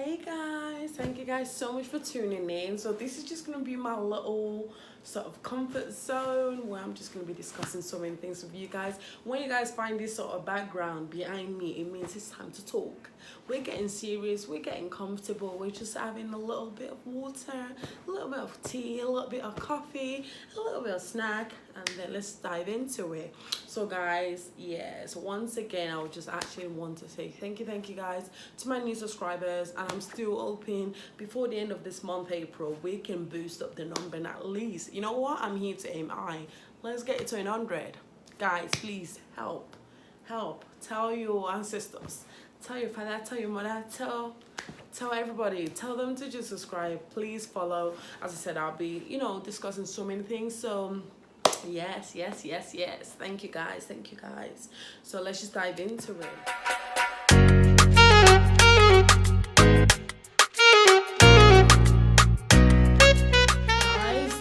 Hey guys, thank you guys so much for tuning in. So this is just going to be my little sort of comfort zone where I'm just going to be discussing so many things with you guys. When you guys find this sort of background behind me, it means it's time to talk. We're getting serious, we're getting comfortable, we're just having a little bit of water, a little bit of tea, a little bit of coffee, a little bit of snack, and then let's dive into it. So guys, yes, once again, I would just actually want to say thank you guys to my new subscribers, and I'm still hoping before the end of this month, April, we can boost up the number and at least, you know what, I'm here to aim high. Let's get it to 100. Guys, please help, tell your ancestors, tell your father, tell your mother, tell everybody, tell them to just subscribe, please follow. As I said, I'll be discussing so many things. So yes, thank you guys. So let's just dive into it.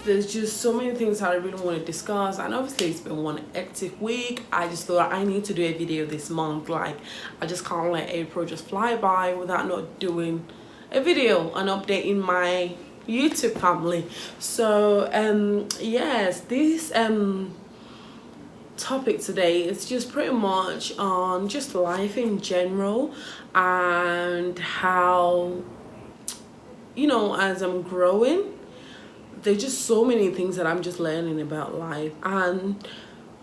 There's just so many things I really want to discuss, and obviously it's been one hectic week. I just thought I need to do a video this month. Like, I just can't let April just fly by without not doing a video and updating my YouTube family. So yes, this topic today is just pretty much on just life in general, and how, as I'm growing, there's just so many things that I'm just learning about life, and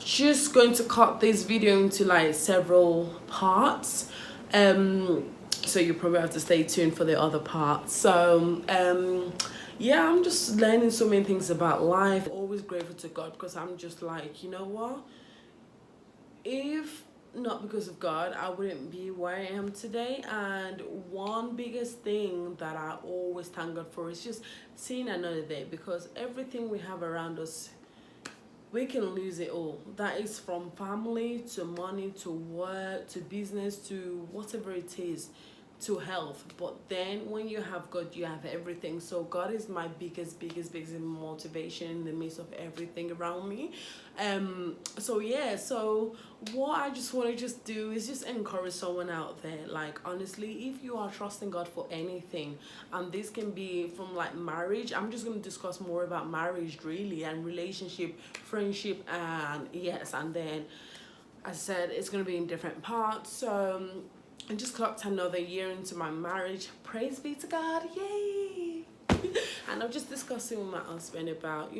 just going to cut this video into like several parts, so you probably have to stay tuned for the other parts. So yeah, I'm just learning so many things about life. Always grateful to God, because I'm just like, you know what, if not because of God, I wouldn't be where I am today. And one biggest thing that I always thank God for is just seeing another day, because everything we have around us, we can lose it all. That is from family to money to work to business to whatever it is, to health. But then when you have God, you have everything. So God is my biggest motivation in the midst of everything around me. So yeah, so what I just want to just do is just encourage someone out there. Like, honestly, if you are trusting God for anything, and this can be from like marriage, I'm just going to discuss more about marriage really, and relationship, friendship, and yes, and then I said it's going to be in different parts. So I just clocked another year into my marriage. Praise be to God. Yay! And I'm just discussing with my husband about,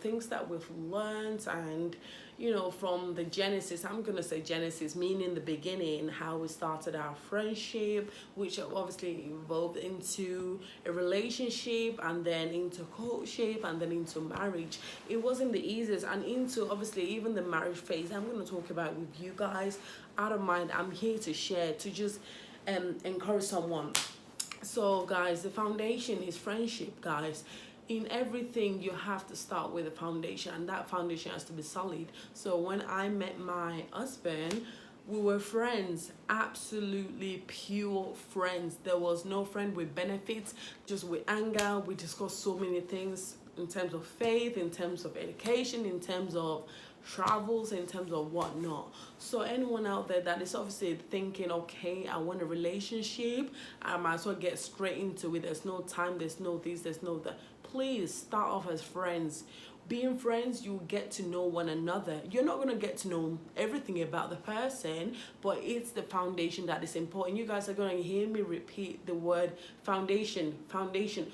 things that we've learned, and, from the Genesis, I'm going to say Genesis, meaning the beginning, how we started our friendship, which obviously evolved into a relationship, and then into courtship, and then into marriage. It wasn't the easiest, and into obviously even the marriage phase, I'm going to talk about with you guys. Out of mind, I'm here to share, to just encourage someone. So guys, the foundation is friendship, guys. In everything, you have to start with a foundation, and that foundation has to be solid. So when I met my husband, we were friends, absolutely pure friends. There was no friend with benefits, just with anger. We discussed so many things in terms of faith, in terms of education, in terms of travels, in terms of whatnot. So anyone out there that is obviously thinking, okay, I want a relationship, I might as well get straight into it, there's no time, there's no this, there's no that, please start off as friends. Being friends, you get to know one another. You're not going to get to know everything about the person, but it's the foundation that is important. You guys are going to hear me repeat the word foundation. Foundation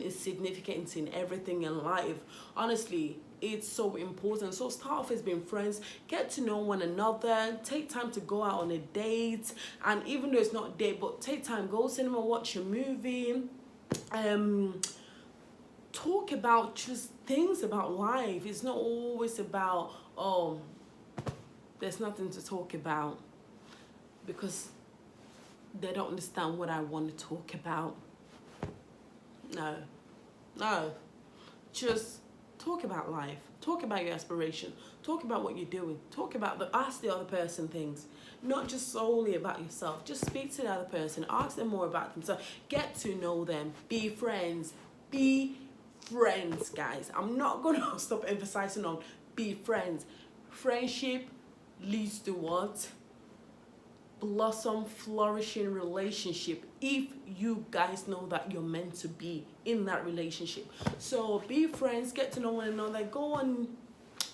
is significant in everything in life. Honestly, it's so important. So start off as being friends, get to know one another, take time to go out on a date, and even though it's not a date, but take time, go cinema, watch a movie, talk about just things about life. It's not always about, oh, there's nothing to talk about, because they don't understand what I want to talk about. No, just talk about life, talk about your aspiration, talk about what you're doing, ask the other person things, not just solely about yourself. Just speak to the other person, ask them more about themselves, get to know them, be friends, guys. I'm not gonna stop emphasizing on be friends. Friendship leads to what? blossom, flourishing relationship if you guys know that you're meant to be in that relationship. So be friends, get to know one another, go on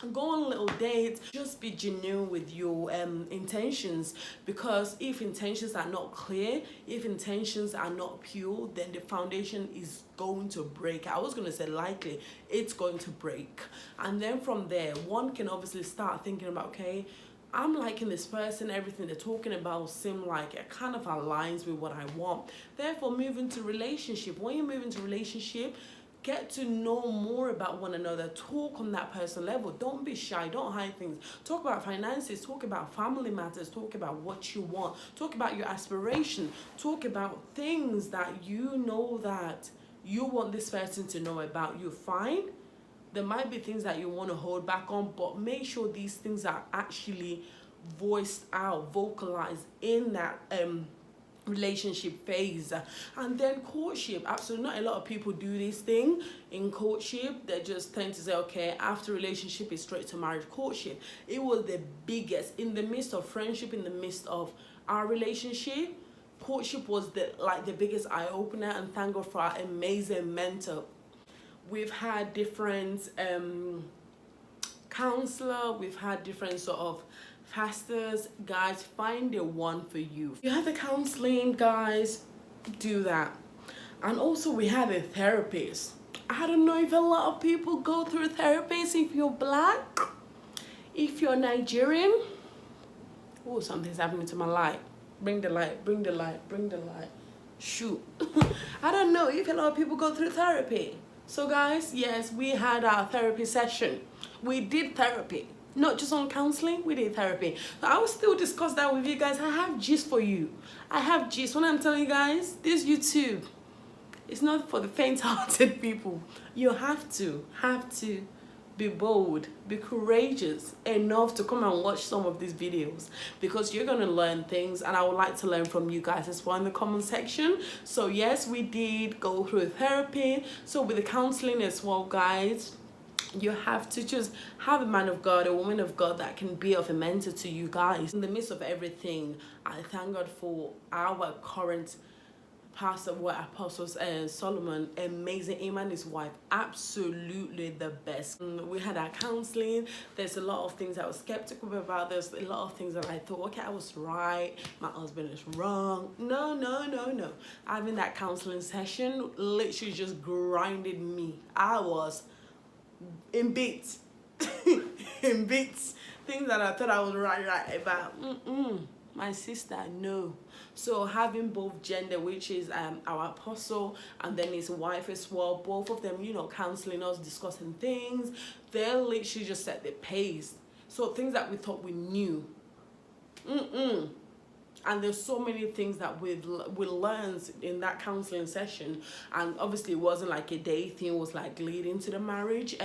little dates, just be genuine with your intentions, because if intentions are not clear, if intentions are not pure, then the foundation is going to break. I was going to say likely it's going to break, and then from there one can obviously start thinking about, okay, I'm liking this person, everything they're talking about seem like it kind of aligns with what I want, therefore move into relationship. When you move into relationship, get to know more about one another, talk on that personal level, don't be shy, don't hide things, talk about finances, talk about family matters, talk about what you want, talk about your aspiration, talk about things that you know that you want this person to know about you. Fine, there might be things that you want to hold back on, but make sure these things are actually voiced out, vocalized in that relationship phase. And then courtship, absolutely not a lot of people do this thing in courtship. They just tend to say, okay, after relationship is straight to marriage. Courtship, it was the biggest in the midst of friendship, in the midst of our relationship. Courtship was the biggest eye-opener, and thank God for our amazing mentor. We've had different counselor, we've had different sort of pastors. Guys, find the one for you. You have the counseling, guys, do that. And also we have a therapist. I don't know if a lot of people go through therapists. If you're black, if you're Nigerian, oh, something's happening to my light. Bring the light, bring the light, bring the light. Shoot. I don't know if a lot of people go through therapy. So guys, yes, we had our therapy session. We did therapy. Not just on counseling, we did therapy. So I will still discuss that with you guys. I have gist for you. I have gist. When I'm telling you guys, this YouTube, it's not for the faint-hearted people. You have to be bold, be courageous enough to come and watch some of these videos, because you're going to learn things, and I would like to learn from you guys as well in the comment section. So yes, we did go through therapy. So with the counseling as well, guys, you have to just have a man of God, a woman of God that can be of a mentor to you guys. In the midst of everything, I thank God for our current pastor, Apostles Solomon, amazing. Him and his wife, absolutely the best. We had our counseling. There's a lot of things I was skeptical about. There's a lot of things that I thought, okay, I was right, my husband is wrong. No. Having that counseling session literally just grinded me. I was in bits. In bits. Things that I thought I was right about. My sister, no. So having both gender, which is our apostle, and then his wife as well, both of them, you know, counseling us, discussing things, they literally just set the pace. So things that we thought we knew, and there's so many things that we learned in that counseling session. And obviously it wasn't like a day thing, it was like leading to the marriage,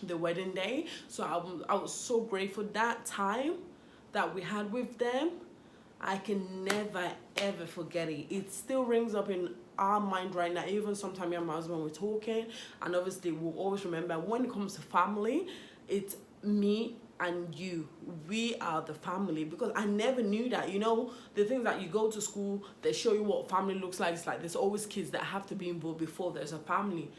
the wedding day. So I was so grateful that time that we had with them. I can never ever forget it. It still rings up in our mind right now. Even sometimes me and my husband were talking, and obviously we'll always remember when it comes to family, it's me and you. We are the family, because I never knew that. You know, the things that you go to school, they show you what family looks like. It's like there's always kids that have to be involved before there's a family.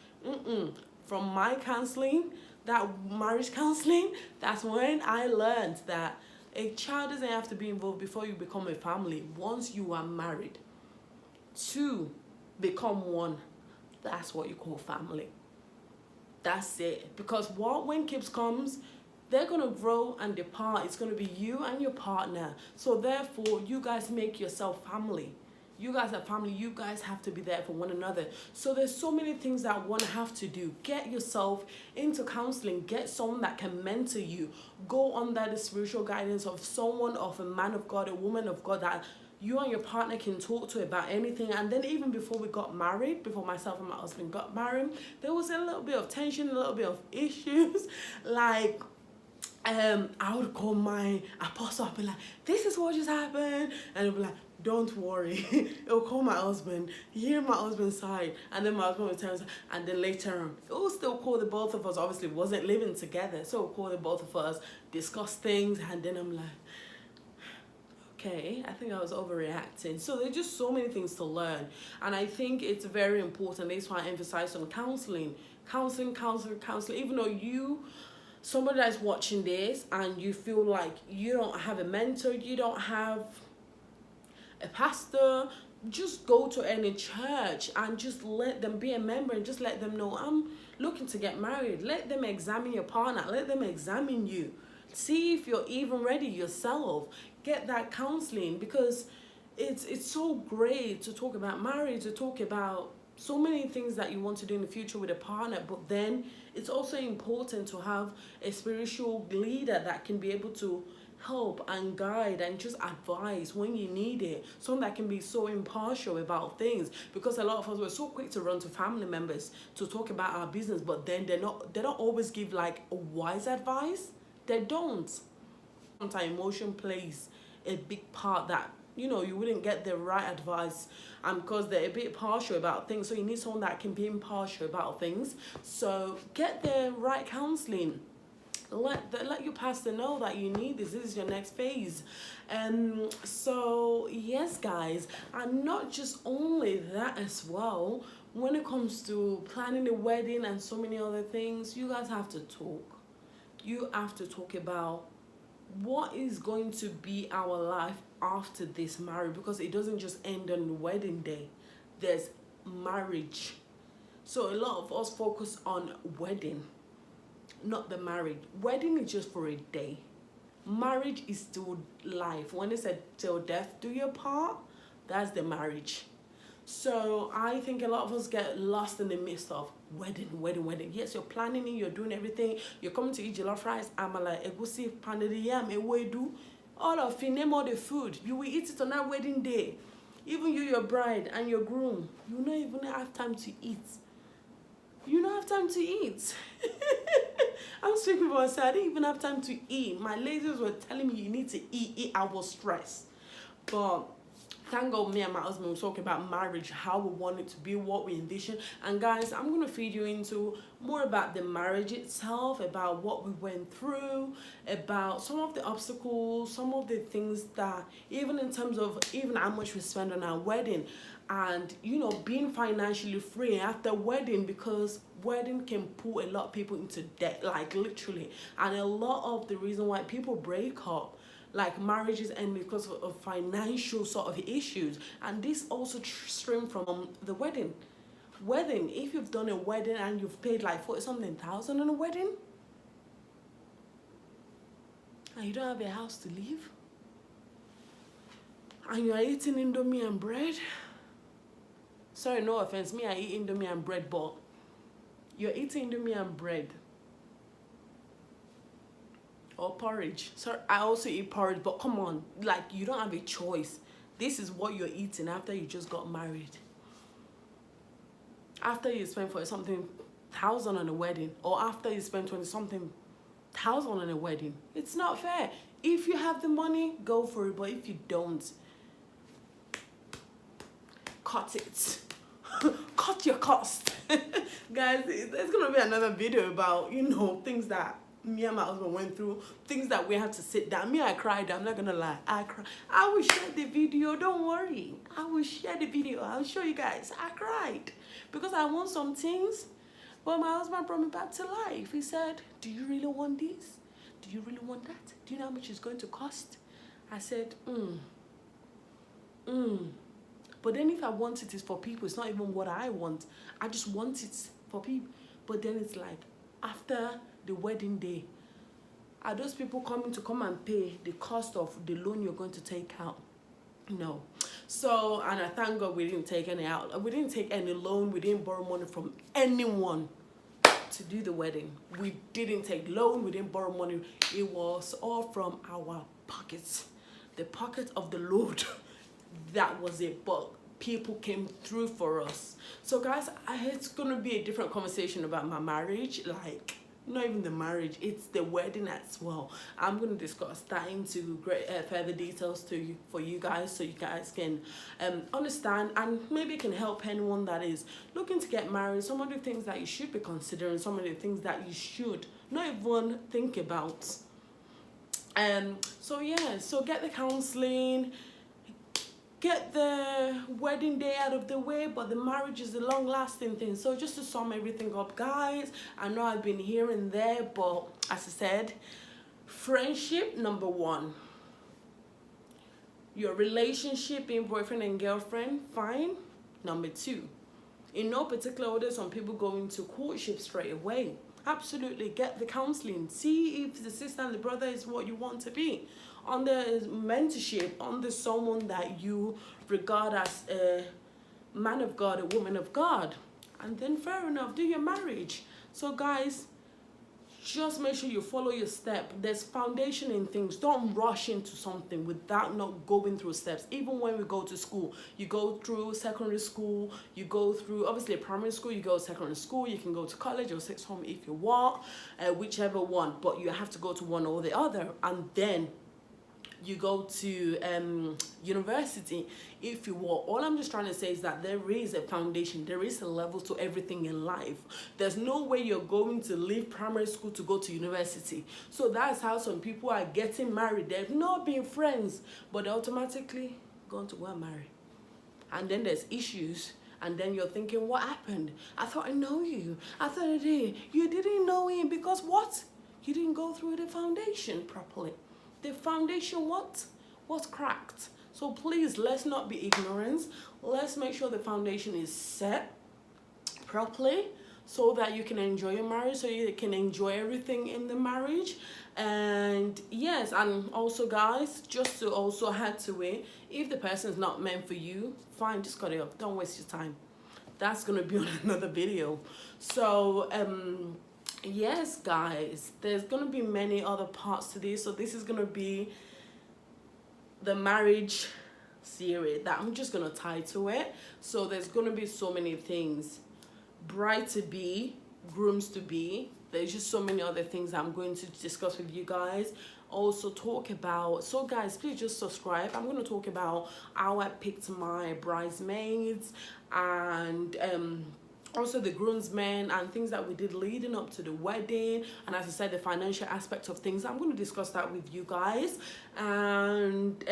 From my counseling, that marriage counseling, that's when I learned that a child doesn't have to be involved before you become a family. Once you are married, two become one. That's what you call family. That's it. Because when kids comes, they're going to grow and depart. It's going to be you and your partner. So therefore, you guys make yourself family. You guys are family. You guys have to be there for one another. So there's so many things that one have to do. Get yourself into counseling. Get someone that can mentor you. Go under the spiritual guidance of someone, of a man of God, a woman of God, that you and your partner can talk to about anything. And then even before we got married, before myself and my husband got married, there was a little bit of tension, a little bit of issues. Like, I would call my apostle up and like, this is what just happened. And he'll be like, don't worry. It'll call my husband, hear my husband's side, and then my husband will tell us, and then later on, it will still call the both of us. Obviously, we wasn't living together, so it'll call the both of us, discuss things, and then I'm like, okay, I think I was overreacting. So there's just so many things to learn. And I think it's very important. That's why I emphasize on counseling. Counseling. Even though somebody that's watching this and you feel like you don't have a mentor, you don't have a pastor, just go to any church and just let them be a member and just let them know, I'm looking to get married. Let them examine your partner. Let them examine you. See if you're even ready yourself. Get that counseling, because it's so great to talk about marriage, to talk about so many things that you want to do in the future with a partner, but then it's also important to have a spiritual leader that can be able to help and guide and just advise when you need it. Someone that can be so impartial about things, because a lot of us were so quick to run to family members to talk about our business, but then they don't always give like a wise advice. They don't. Sometimes emotion plays a big part, that you wouldn't get the right advice, because they're a bit partial about things. So you need someone that can be impartial about things. So get the right counseling. Let your pastor know that you need this. This is your next phase. So yes, guys, and not just only that as well. When it comes to planning the wedding and so many other things, you guys have to talk. You have to talk about what is going to be our life after this marriage, because it doesn't just end on the wedding day. There's marriage. So a lot of us focus on wedding, not the marriage. Wedding is just for a day. Marriage is still life. When they said till death do your part, that's the marriage. So I think a lot of us get lost in the midst of wedding. Yes, you're planning it, you're doing everything. You're coming to eat jollof rice, amala, egusi, pounded yam, ewedu, all of you, name all the food. You will eat it on that wedding day. Even you, your bride and your groom, you don't even have time to eat. You don't have time to eat. I'm speaking for myself. I didn't even have time to eat. My ladies were telling me you need to eat. I was stressed. But thank God me and my husband were talking about marriage, how we want it to be, what we envision. And guys, I'm going to feed you into more about the marriage itself, about what we went through, about some of the obstacles, some of the things that, even in terms of even how much we spend on our wedding, and being financially free after wedding, because wedding can pull a lot of people into debt, like literally. And a lot of the reason why people break up, like marriages, end because of financial sort of issues. And this also stream from the wedding. If you've done a wedding and you've paid like 40-something thousand on a wedding, and you don't have a house to live, and you're eating Indomie and bread. Sorry, no offense, me, I eat Indomie and bread, but you're eating Indomie and bread. Or porridge. Sorry, I also eat porridge, but come on, like, you don't have a choice. This is what you're eating after you just got married. After you spend 40-something thousand on a wedding, or after you spend 20-something thousand on a wedding. It's not fair. If you have the money, go for it, but if you don't, cut it. Cut your cost. Guys, there's gonna be another video about things that me and my husband went through, things that we had to sit down. Me, I cried. I'm not gonna lie, I cried. I will share the video, don't worry. I will share the video. I'll show you guys. I cried because I want some things, but my husband brought me back to life. He said, do you really want this? Do you really want that? Do you know how much it's going to cost? I said, But then if I want it, it's for people. It's not even what I want. I just want it for people. But then it's like, after the wedding day, are those people coming to come and pay the cost of the loan you're going to take out? No. So, and I thank God we didn't take any out. We didn't take any loan. We didn't borrow money from anyone to do the wedding. We didn't take loan. We didn't borrow money. It was all from our pockets. The pocket of the Lord. That was it. But people came through for us. So guys, it's gonna be a different conversation about my marriage. Like, not even the marriage, it's the wedding as well. I'm gonna discuss that into further details for you guys, so you guys can understand, and maybe it can help anyone that is looking to get married. Some of the things that you should be considering, some of the things that you should not even think about. So yeah, so get the counseling, get the wedding day out of the way, but the marriage is a long lasting thing. So just to sum everything up, guys, I know I've been here and there, but as I said, friendship number one. Your relationship being boyfriend and girlfriend, fine. Number two, in no particular order, some people go into courtship straight away. Absolutely, get the counseling. See if the sister and the brother is what you want to be. Under mentorship, under someone that you regard as a man of God, a woman of God. And then fair enough, do your marriage. So guys, just make sure you follow your step. There's foundation in things. Don't rush into something without not going through steps. Even when we go to school, you go through secondary school, you go through obviously primary school, you go to secondary school, you can go to college or sixth home if you want, whichever one, but you have to go to one or the other, and then you go to university if you want. All I'm just trying to say is that there is a foundation, there is a level to everything in life. There's no way you're going to leave primary school to go to university. So that's how some people are getting married. They've not been friends, but they're automatically going to go and marry. And then there's issues, and then you're thinking, what happened? I thought I know you. I thought I did. You didn't know him because what? You didn't go through the foundation properly. The foundation was cracked. So please, let's not be ignorant. Let's make sure the foundation is set properly so that you can enjoy your marriage, so you can enjoy everything in the marriage. And yes, and also guys, just to also add to it, if the person is not meant for you, fine, just cut it off. Don't waste your time. That's gonna be on another video. So yes guys, there's gonna be many other parts to this, so this is gonna be the marriage series that I'm just gonna title it. So there's gonna be so many things, bride to be, grooms to be, there's just so many other things I'm going to discuss with you guys. Also talk about, so guys, please just subscribe. I'm going to talk about how I picked my bridesmaids, and also the groomsmen, and things that we did leading up to the wedding, and as I said, the financial aspect of things. I'm going to discuss that with you guys, and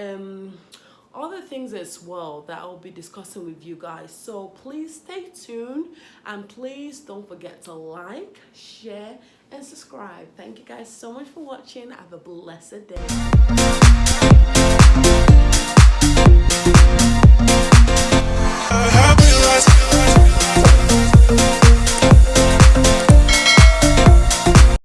other things as well that I'll be discussing with you guys. So please stay tuned, and please don't forget to like, share, and subscribe. Thank you guys so much for watching. Have a blessed day.